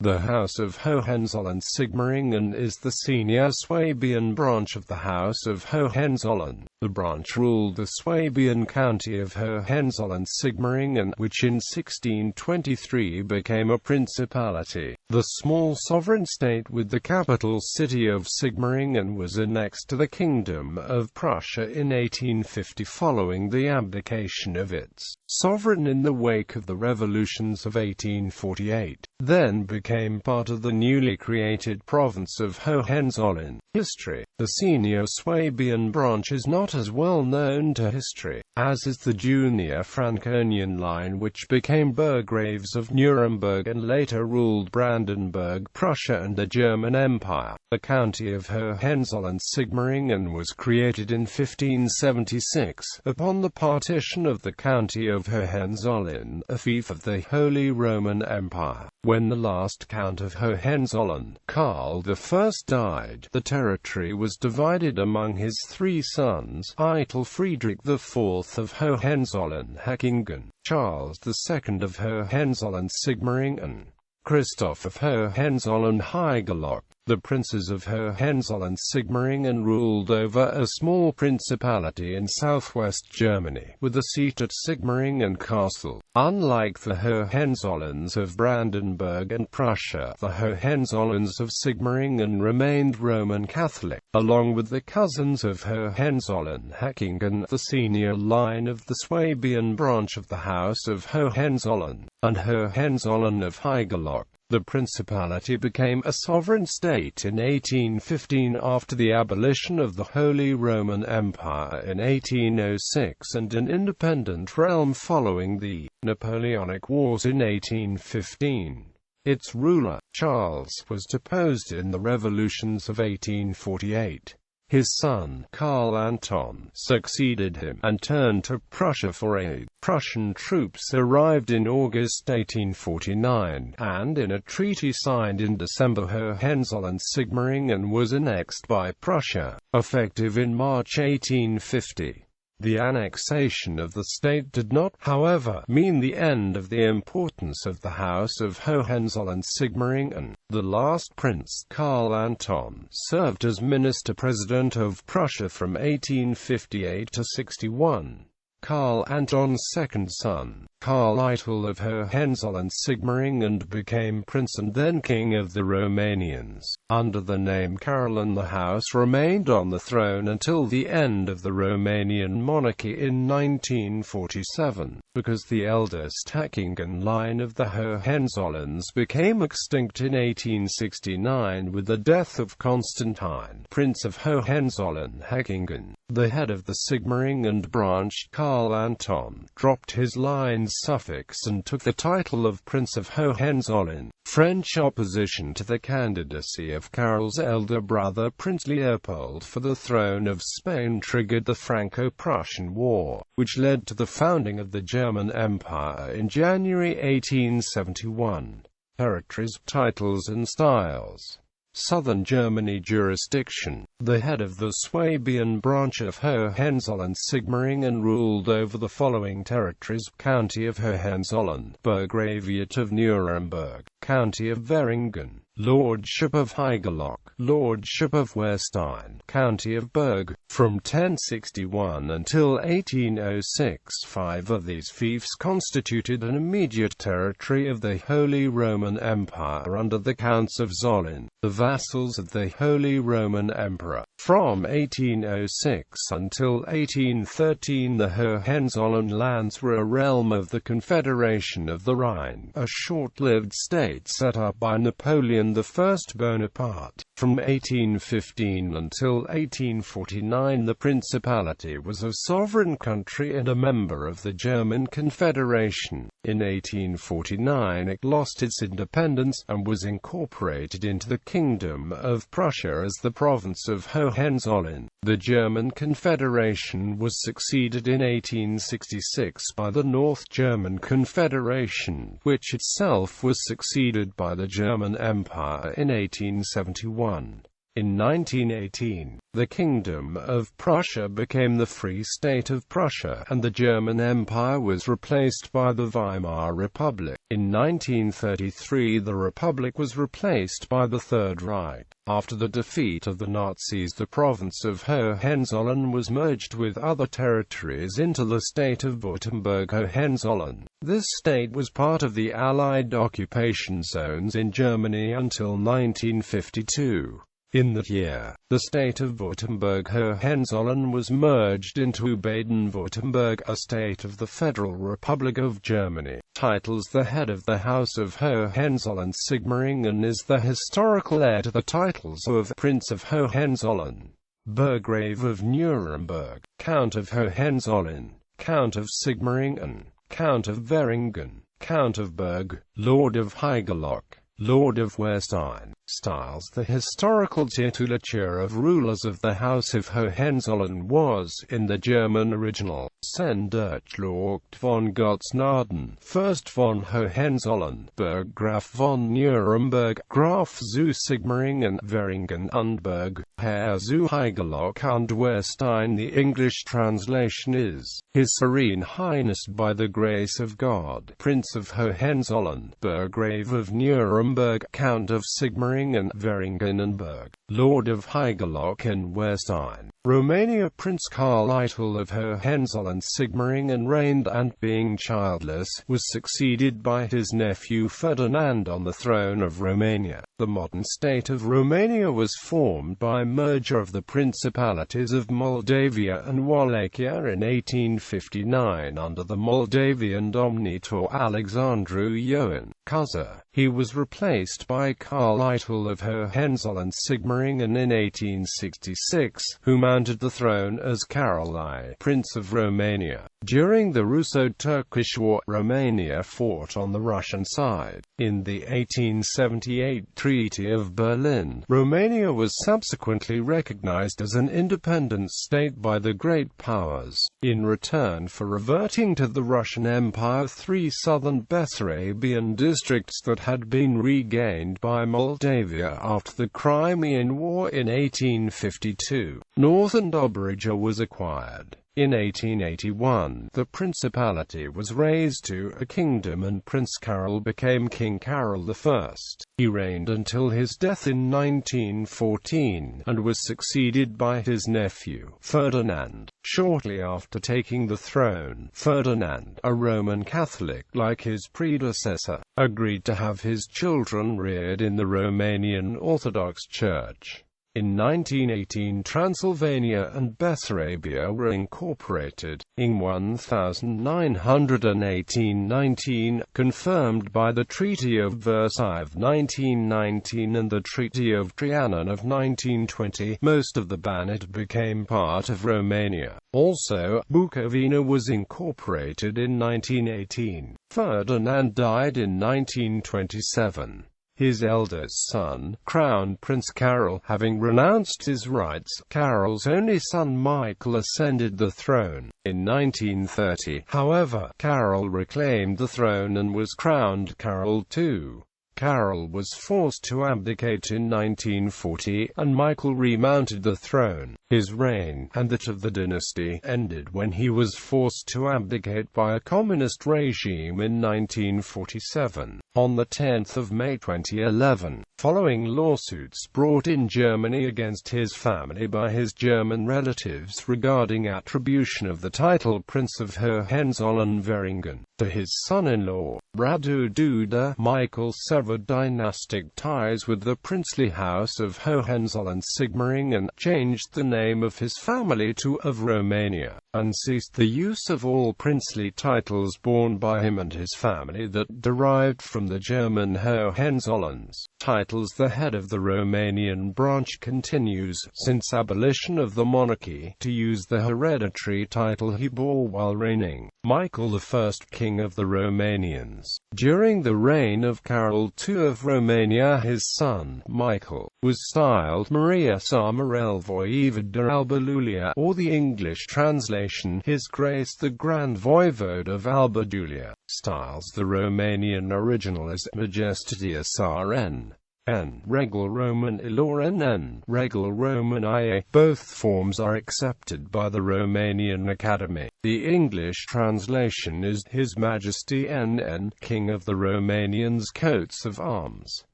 The House of Hohenzollern-Sigmaringen is the senior Swabian branch of the House of Hohenzollern. The branch ruled the Swabian county of Hohenzollern-Sigmaringen, which in 1623 became a principality. The small sovereign state with the capital city of Sigmaringen was annexed to the Kingdom of Prussia in 1850 following the abdication of its sovereign in the wake of the revolutions of 1848. Then became part of the newly created Province of Hohenzollern. History. The senior Swabian branch is not as well known to history, as is the junior Franconian line, which became burgraves of Nuremberg and later ruled Brandenburg, Prussia and the German Empire. The county of Hohenzollern-Sigmaringen was created in 1576, upon the partition of the county of Hohenzollern, a fief of the Holy Roman Empire. When the last Count of Hohenzollern, Karl I, died, the territory was divided among his three sons: Eitel Friedrich IV of Hohenzollern-Hechingen, Charles II of Hohenzollern-Sigmaringen, Christoph of Hohenzollern-Haigerloch. The princes of Hohenzollern-Sigmaringen ruled over a small principality in southwest Germany, with a seat at Sigmaringen Castle. Unlike the Hohenzollerns of Brandenburg and Prussia, the Hohenzollerns of Sigmaringen remained Roman Catholic. Along with the cousins of Hohenzollern-Hechingen, the senior line of the Swabian branch of the House of Hohenzollern, and Hohenzollern of Haigerloch, the principality became a sovereign state in 1815 after the abolition of the Holy Roman Empire in 1806 and an independent realm following the Napoleonic Wars in 1815. Its ruler, Charles, was deposed in the revolutions of 1848. His son, Karl Anton, succeeded him, and turned to Prussia for aid. Prussian troops arrived in August 1849, and in a treaty signed in December Hohenzollern-Sigmaringen was annexed by Prussia, effective in March 1850. The annexation of the state did not, however, mean the end of the importance of the House of Hohenzollern-Sigmaringen. The last prince, Karl Anton, served as minister-president of Prussia from 1858 to 61. Karl Anton's second son, Karl Eitel of Hohenzollern-Sigmaringen, became prince and then king of the Romanians. Under the name Caroline, the house remained on the throne until the end of the Romanian monarchy in 1947, because the eldest Hechingen line of the Hohenzollerns became extinct in 1869 with the death of Constantine, Prince of Hohenzollern-Hechingen. The head of the Sigmaringen branch, Karl Anton, dropped his line's suffix and took the title of Prince of Hohenzollern. French opposition to the candidacy of Karl's elder brother Prince Leopold for the throne of Spain triggered the Franco-Prussian War, which led to the founding of the German Empire in January 1871. Territories, titles and styles. Southern Germany jurisdiction. The head of the Swabian branch of Hohenzollern-Sigmaringen ruled over the following territories: County of Hohenzollern, Burgraviate of Nuremberg, County of Veringen, Lordship of Haigerloch, Lordship of Westein, County of Berg. From 1061 until 1806, 5 of these fiefs constituted an immediate territory of the Holy Roman Empire under the Counts of Zollern, the vassals of the Holy Roman Emperor. From 1806 until 1813, the Hohenzollern lands were a realm of the Confederation of the Rhine, a short-lived state set up by Napoleon I Bonaparte. From 1815 until 1849, the Principality was a sovereign country and a member of the German Confederation. In 1849 it lost its independence, and was incorporated into the Kingdom of Prussia as the Province of Hohenzollern. The German Confederation was succeeded in 1866 by the North German Confederation, which itself was succeeded by the German Empire in 1871. In 1918, the Kingdom of Prussia became the Free State of Prussia, and the German Empire was replaced by the Weimar Republic. In 1933, the Republic was replaced by the Third Reich. After the defeat of the Nazis, the province of Hohenzollern was merged with other territories into the state of Württemberg-Hohenzollern. This state was part of the Allied occupation zones in Germany until 1952. In that year, the state of Württemberg-Hohenzollern was merged into Baden-Württemberg, a state of the Federal Republic of Germany. Titles: The head of the House of Hohenzollern-Sigmaringen is the historical heir to the titles of Prince of Hohenzollern, Burgrave of Nuremberg, Count of Hohenzollern, Count of Sigmaringen, Count of Veringen, Count of Berg, Lord of Haigerloch, Lord of Wehrstein. Styles: The historical titulature of rulers of the House of Hohenzollern was, in the German original, Sendurchlaucht von Gotznaden, Fürst von Hohenzollern, Burggraf von Nuremberg, Graf zu Sigmaringen, Veringen und Berg, Herr zu Haigerloch und Wehrstein. The English translation is, His Serene Highness by the Grace of God, Prince of Hohenzollern, Burgrave of Nuremberg, Count of Sigmaringen and Veringen and Berg, Lord of Haigerloch and Wehrstein. Romania. Prince Karl Eitel of Hohenzollern-Sigmaringen reigned and, being childless, was succeeded by his nephew Ferdinand on the throne of Romania. The modern state of Romania was formed by merger of the principalities of Moldavia and Wallachia in 1859 under the Moldavian Dominator Alexandru Ioan Cuza. He was replaced by Karl Eitel of Hohenzollern-Sigmaringen in 1866, who mounted the throne as Carol I, Prince of Romania. During the Russo-Turkish War, Romania fought on the Russian side. In the 1878 Treaty of Berlin, Romania was subsequently recognized as an independent state by the Great Powers. In return for reverting to the Russian Empire, 3 southern Bessarabian districts that had been regained by Moldavia after the Crimean War in 1852, northern Dobruja was acquired. In 1881, the principality was raised to a kingdom and Prince Carol became King Carol I. He reigned until his death in 1914, and was succeeded by his nephew, Ferdinand. Shortly after taking the throne, Ferdinand, a Roman Catholic like his predecessor, agreed to have his children reared in the Romanian Orthodox Church. In 1918, Transylvania and Bessarabia were incorporated. In 1918-19, confirmed by the Treaty of Versailles of 1919 and the Treaty of Trianon of 1920, most of the Banat became part of Romania. Also, Bukovina was incorporated in 1918. Ferdinand died in 1927. His eldest son, Crown Prince Carol, having renounced his rights, Carol's only son Michael ascended the throne. In 1930, however, Carol reclaimed the throne and was crowned Carol II. Carol was forced to abdicate in 1940, and Michael remounted the throne. His reign, and that of the dynasty, ended when he was forced to abdicate by a communist regime in 1947. On the 10th of May 2011, following lawsuits brought in Germany against his family by his German relatives regarding attribution of the title Prince of Hohenzollern-Veringen to his son-in-law, Radu Duda, Michael severed dynastic ties with the princely house of Hohenzollern-Sigmaringen and changed the name of his family to of Romania, and ceased the use of all princely titles borne by him and his family that derived from the German Hohenzollerns. Titles. The head of the Romanian branch continues, since abolition of the monarchy, to use the hereditary title he bore while reigning, Michael I, King of the Romanians. During the reign of Carol II of Romania, his son, Michael, was styled Maria Samarel Voivod Alba Iulia, or the English translation, His Grace the Grand Voivode of Alba Iulia. Styles. The Romanian original is Majestatea Saren. N. Regal Roman IL or N. Regal Roman IA. Both forms are accepted by the Romanian Academy. The English translation is His Majesty NN, King of the Romanians. Coats of Arms.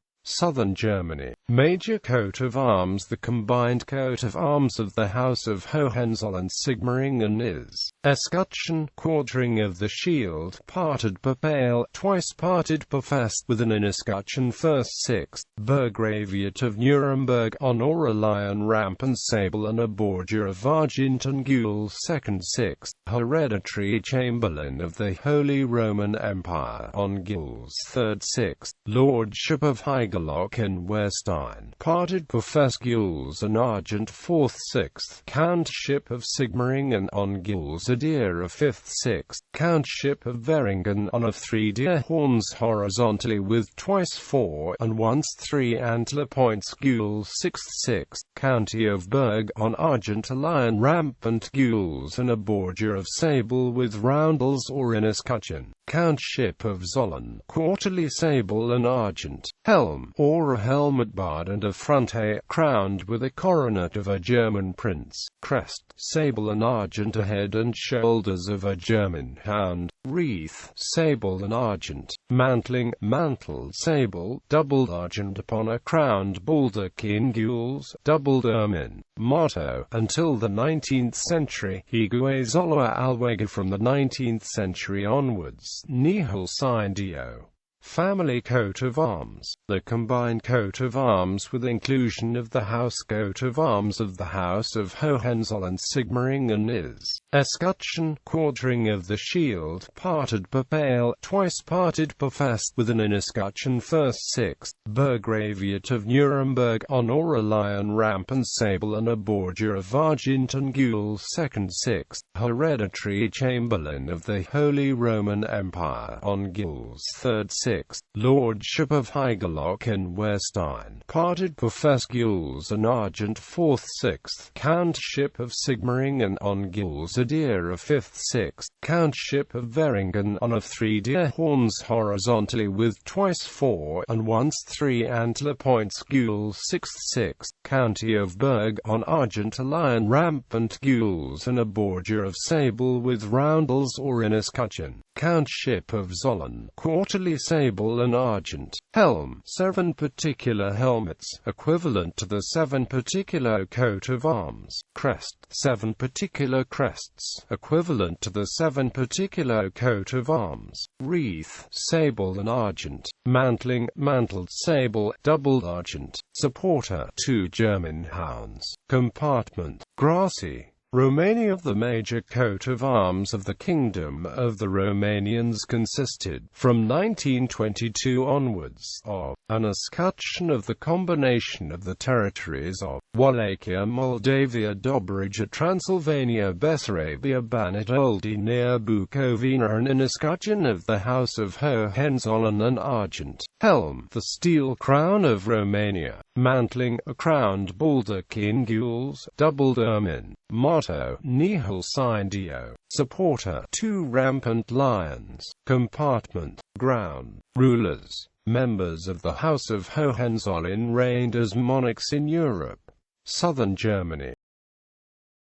Southern Germany. Major coat of arms. The combined coat of arms of the House of Hohenzollern-Sigmaringen is escutcheon, quartering of the shield, parted per pale, twice parted per fest, with an escutcheon first sixth, burgraviate of Nuremberg, on or a lion rampant sable and a bordure of argent and gules second sixth, hereditary chamberlain of the Holy Roman Empire, on gules third sixth, lordship of Heigerloch and Westein, parted per fest gules and argent fourth sixth, countship of Sigmaringen on gules a deer of fifth sixth, countship of Veringen on of three deer horns horizontally with twice four and once three antler points gules sixth sixth, county of Berg on argent a lion rampant gules and a bordure of sable with roundels or in escutcheon, countship of Zollern, quarterly sable and argent, helm, or a helmet barred and a fronte, crowned with a coronet of a German prince, crest, sable and argent, a head and shoulders of a German hound, wreath, sable and argent, mantling, mantle, sable, doubled argent upon a crowned baldachin gules, doubled ermine, motto, until the 19th century, Higué Zolla Alwega. From the 19th century onwards, nihil sine dio. Family coat of arms. The combined coat of arms with inclusion of the house coat of arms of the House of Hohenzollern-Sigmaringen is escutcheon, quartering of the shield, parted per pale, twice parted per fest, with an escutcheon first sixth, burgraviate of Nuremberg, on or a lion rampant sable and a bordure of argent and gules second sixth, hereditary chamberlain of the Holy Roman Empire, on gules third sixth, lordship of Heigerloch and Westein, parted per fest gules and argent fourth sixth, countship of Sigmaringen on gules a deer of fifth sixth, countship of Veringen on of three deer horns horizontally with twice four and once three antler points gules sixth sixth, county of Berg on argent a lion rampant gules and a bordure of sable with roundels or in escutcheon, countship of Zollern, quarterly sable and argent, helm, 7 particular helmets, equivalent to the 7 particular coat of arms, crest, 7 particular crests, equivalent to the 7 particular coat of arms, wreath, sable and argent, mantling, mantled sable, doubled argent, supporter, 2 German hounds, compartment, grassy. Romania. The major coat of arms of the Kingdom of the Romanians consisted, from 1922 onwards, of an escutcheon of the combination of the territories of Wallachia, Moldavia, Dobruja, Transylvania, Bessarabia, Banat, Oldie near Bukovina, and an escutcheon of the House of Hohenzollern and argent, helm, the steel crown of Romania, mantling, a crowned baldachin gules, doubled ermine, motto, nihil sine dio, supporter, 2 rampant lions, compartment, ground, rulers. Members of the House of Hohenzollern reigned as monarchs in Europe. Southern Germany.